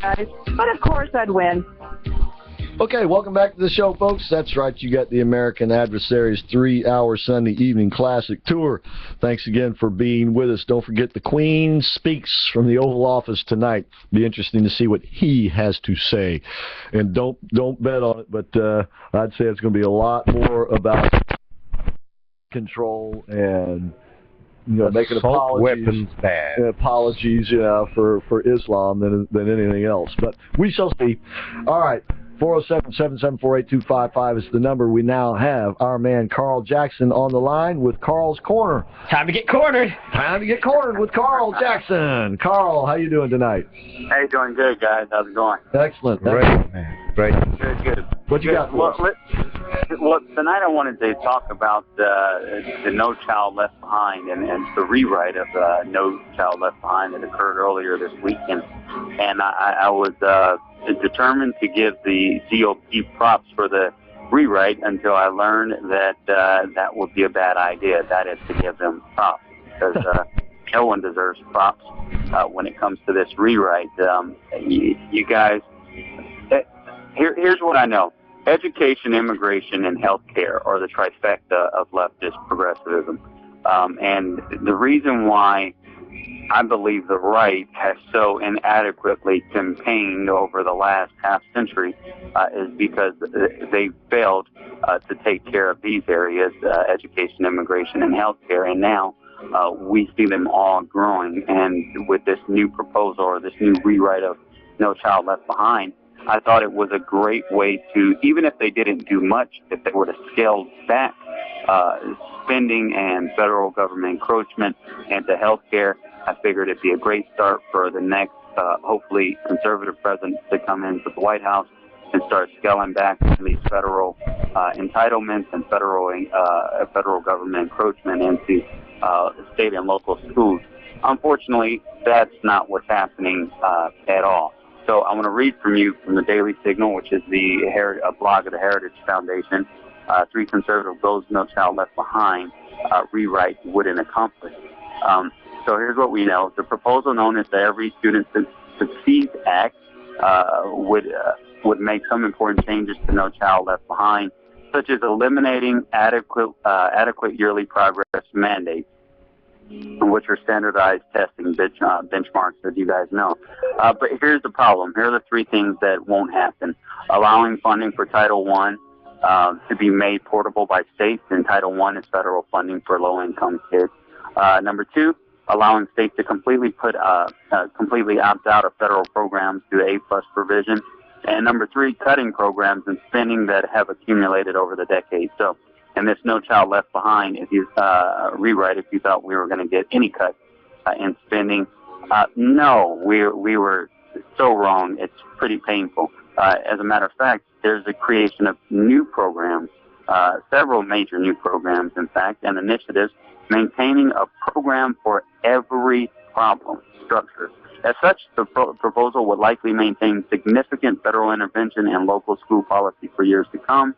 guys. But of course I'd win. Okay, welcome back to the show, folks. That's right, you got the American Adversaries 3-hour Sunday evening classic tour. Thanks again for being with us. Don't forget the Queen speaks from the Oval Office tonight. Be interesting to see what he has to say. And don't bet on it, but I'd say it's going to be a lot more about control and making apologies, for Islam than anything else. But we shall see. All right. 407-774-8255 is the number. We now have our man Carl Jackson on the line with Carl's Corner. Time to get cornered. Time to get cornered with Carl Jackson. Carl, how you doing tonight? Hey, doing good, guys. How's it going? Excellent. Great, man. Great. Good. What you got for us? Well, tonight I wanted to talk about the No Child Left Behind and the rewrite of No Child Left Behind that occurred earlier this weekend. And I was determined to give the GOP props for the rewrite until I learned that that would be a bad idea. That is to give them props, because no one deserves props when it comes to this rewrite. You guys, here's what I know. Education, immigration, and healthcare are the trifecta of leftist progressivism. And the reason why I believe the right has so inadequately campaigned over the last half century is because they failed to take care of these areas, education, immigration, and healthcare. And now we see them all growing. And with this new proposal or this new rewrite of No Child Left Behind, I thought it was a great way to, even if they didn't do much, if they were to scale back spending and federal government encroachment into healthcare, I figured it'd be a great start for the next, hopefully, conservative president to come into the White House and start scaling back these federal entitlements and federal government encroachment into state and local schools. Unfortunately, that's not what's happening at all. So I want to read from you from the Daily Signal, which is a blog of the Heritage Foundation. 3 conservative goals No Child Left Behind rewrite wouldn't accomplish. So here's what we know. The proposal known as the Every Student Succeeds Act would make some important changes to No Child Left Behind, such as eliminating adequate yearly progress mandates, which are standardized testing benchmarks, as you guys know. But here's the problem. Here are the 3 things that won't happen. Allowing funding for Title I to be made portable by states, and Title I is federal funding for low-income kids. Number 2, allowing states to completely opt out of federal programs through the A+ provision. And number 3, cutting programs and spending that have accumulated over the decades. So, and this No Child Left Behind, if you rewrite, if you thought we were going to get any cuts in spending, no, we were so wrong. It's pretty painful. As a matter of fact, there's the creation of new programs, several major new programs, in fact, and initiatives maintaining a program for every problem structure. As such, the proposal would likely maintain significant federal intervention in local school policy for years to come.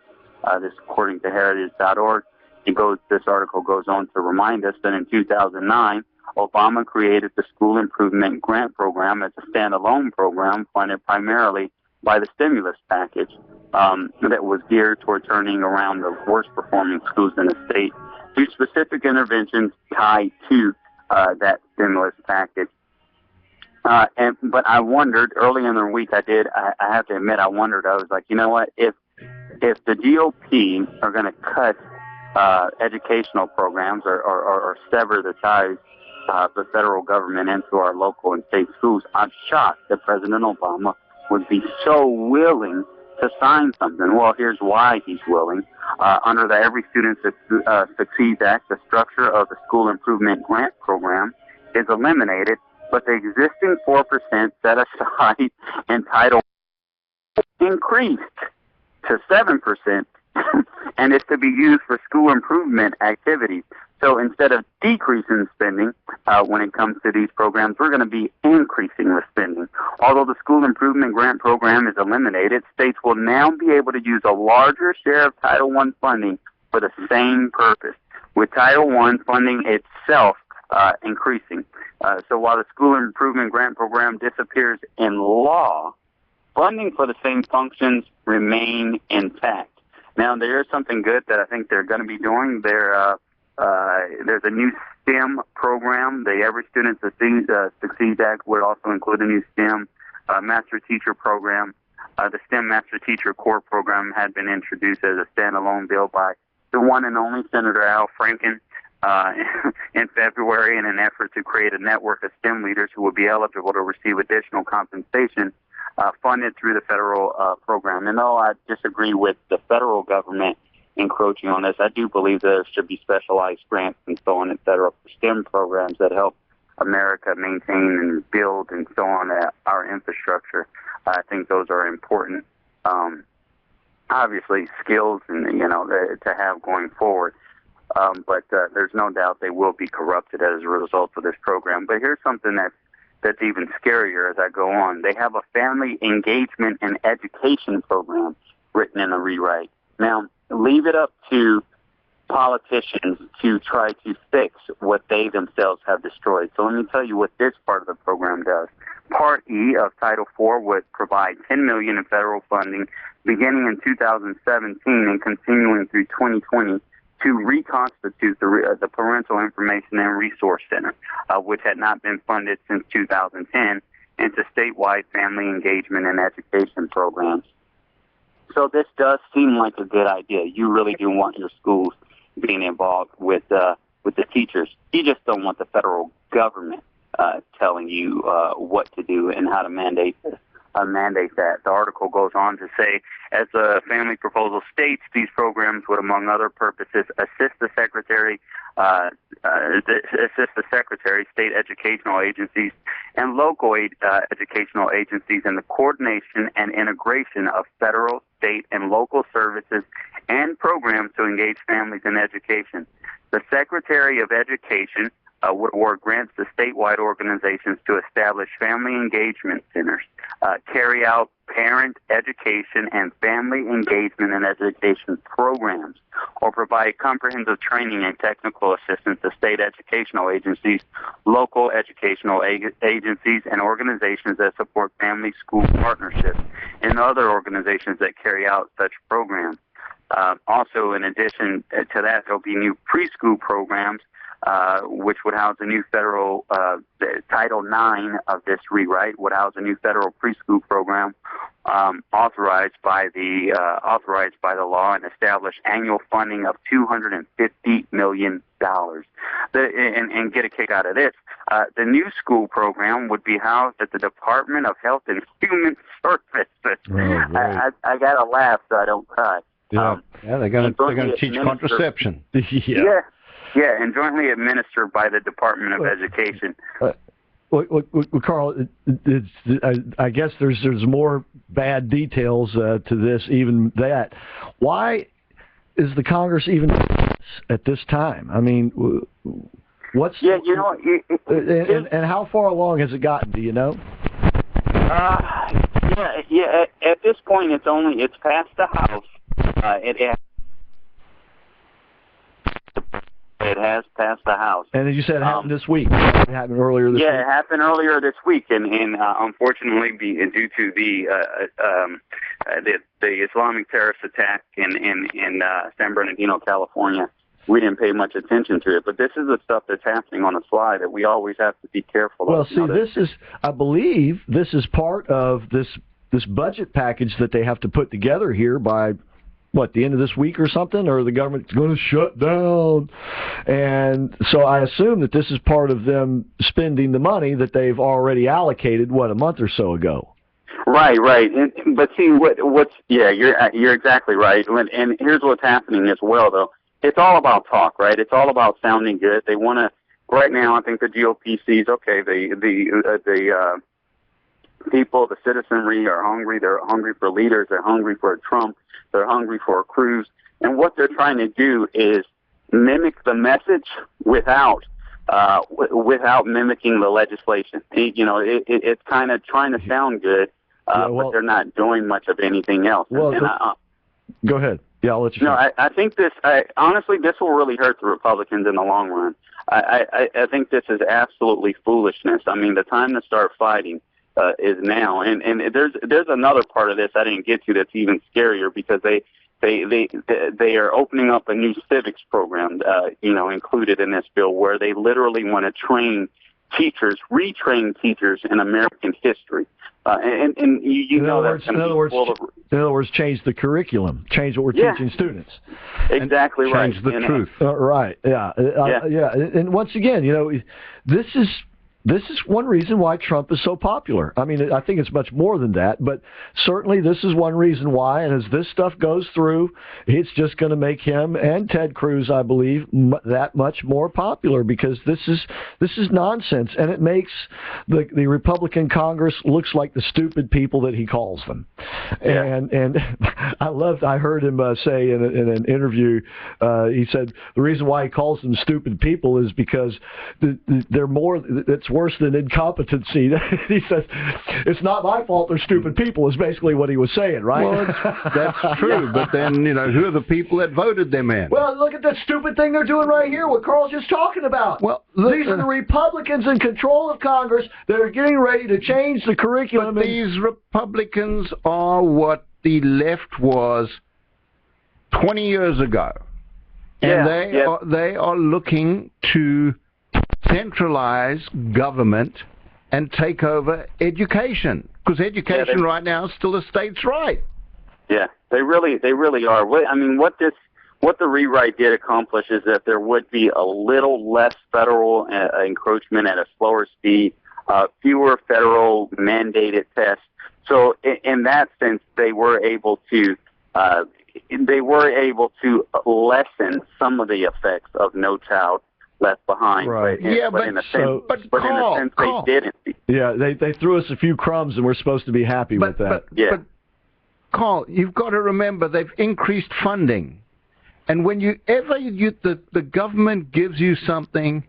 This, according to heritage.org, this article goes on to remind us that in 2009, Obama created the School Improvement Grant Program as a standalone program funded primarily by the stimulus package that was geared toward turning around the worst performing schools in the state through specific interventions tied to that stimulus package. But I wondered early in the week, I have to admit, I wondered, I was like, you know what, if the GOP are going to cut educational programs or sever the ties of the federal government into our local and state schools, I'm shocked that President Obama would be so willing to sign something. Well, here's why he's willing. Under the Every Student Succeeds Act, the structure of the School Improvement Grant Program is eliminated, but the existing 4% set aside in Title increased to 7%, and it's to be used for school improvement activities. So instead of decreasing spending when it comes to these programs, we're going to be increasing the spending. Although the School Improvement Grant Program is eliminated, states will now be able to use a larger share of Title I funding for the same purpose, with Title I funding itself increasing. So while the School Improvement Grant Program disappears in law, funding for the same functions remain intact. Now, there is something good that I think they're going to be doing. There's a new STEM program. The Every Student Succeeds Act would also include a new STEM Master Teacher program. The STEM Master Teacher Core program had been introduced as a standalone bill by the one and only Senator Al Franken in February in an effort to create a network of STEM leaders who would be eligible to receive additional compensation funded through the federal program. And though I disagree with the federal government encroaching on this, I do believe there should be specialized grants and so on, et cetera, for STEM programs that help America maintain and build and so on our infrastructure. I think those are important, obviously, skills and to have going forward. But there's no doubt they will be corrupted as a result of this program. But here's something that's even scarier as I go on. They have a family engagement and education program written in a rewrite. Now, leave it up to politicians to try to fix what they themselves have destroyed. So let me tell you what this part of the program does. Part E of Title IV would provide $10 million in federal funding beginning in 2017 and continuing through 2020 to reconstitute the Parental Information and Resource Center, which had not been funded since 2010, into statewide family engagement and education programs. So this does seem like a good idea. You really do want your schools being involved with the teachers. You just don't want the federal government telling you what to do and how to mandate that. The article goes on to say, as the family proposal states, these programs would, among other purposes, assist the secretary, state educational agencies, and local educational agencies in the coordination and integration of federal, state, and local services and programs to engage families in education. The Secretary of Education would award grants to statewide organizations to establish family engagement centers, carry out parent education and family engagement and education programs, or provide comprehensive training and technical assistance to state educational agencies, local educational agencies, and organizations that support family-school partnerships, and other organizations that carry out such programs. Also, in addition to that, there will be new preschool programs, which would house a new federal Title IX of this rewrite would house a new federal preschool program authorized by the law and establish annual funding of $250 million. And get a kick out of this. The new school program would be housed at the Department of Health and Human Services. Oh, right. I gotta laugh so I don't cry. Yeah, they're going to teach contraception. Yeah, and jointly administered by the Department of Education. Well, Carl, I guess there's more bad details to this, even that. Why is the Congress even at this time? I mean, what's... Yeah, and how far along has it gotten, do you know? Yeah. At this point, it's past the House. It has passed the House. And as you said, it happened this week. It happened earlier this week. Yeah, it happened earlier this week, and unfortunately, due to the Islamic terrorist attack in San Bernardino, California, we didn't pay much attention to it. But this is the stuff that's happening on the fly that we always have to be careful of. Well, see, I believe this is part of this budget package that they have to put together here by, the end of this week or something, or the government's going to shut down. And so I assume that this is part of them spending the money that they've already allocated, a month or so ago. Right. But see, you're exactly right. And here's what's happening as well, though. It's all about talk, right? It's all about sounding good. They want to, right now, I think the GOP sees, okay, the people, the citizenry are hungry. They're hungry for leaders. They're hungry for a Trump. They're hungry for a Cruz. And what they're trying to do is mimic the message without mimicking the legislation. It's kind of trying to sound good, but they're not doing much of anything else. Go ahead. Yeah, I'll let you. No, I think honestly, this will really hurt the Republicans in the long run. I think this is absolutely foolishness. I mean, the time to start fighting is now. And there's another part of this I didn't get to that's even scarier, because they are opening up a new civics program, included in this bill, where they literally want to train teachers, retrain teachers in American history. And you know that's going to be full of... In other words, change the curriculum, change what we're teaching students. Exactly right. Change the truth. Right, yeah. And once again, this is one reason why Trump is so popular. I mean, I think it's much more than that, but certainly this is one reason why. And as this stuff goes through, it's just going to make him and Ted Cruz, I believe, that much more popular, because this is nonsense, and it makes the Republican Congress looks like the stupid people that he calls them. Yeah. And I heard him say in an interview, he said the reason why he calls them stupid people is because they're more. It's worse than incompetency. He says, it's not my fault they're stupid people, is basically what he was saying, right? Well, that's true, but then, who are the people that voted them in? Well, look at that stupid thing they're doing right here, what Carl's just talking about. Well, these are the Republicans in control of Congress that are getting ready to change the curriculum. But these Republicans are what the left was 20 years ago. And they are looking to centralize government and take over education, because education right now is still a state's right. Yeah, they really are. I mean, what the rewrite did accomplish is that there would be a little less federal encroachment at a slower speed, fewer federal mandated tests. So in that sense, they were able to lessen some of the effects of No Child Left Behind. Right. But in a sense, they didn't. Yeah, they threw us a few crumbs, and we're supposed to be happy with that. But Carl, you've got to remember they've increased funding, and when the government gives you something,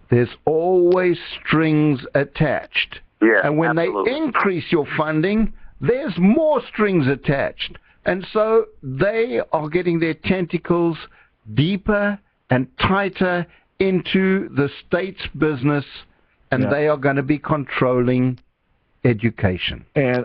there's always strings attached. Yeah, and when absolutely. they increase your funding, there's more strings attached, and so they are getting their tentacles deeper and tighter into the state's business, and they are going to be controlling education. And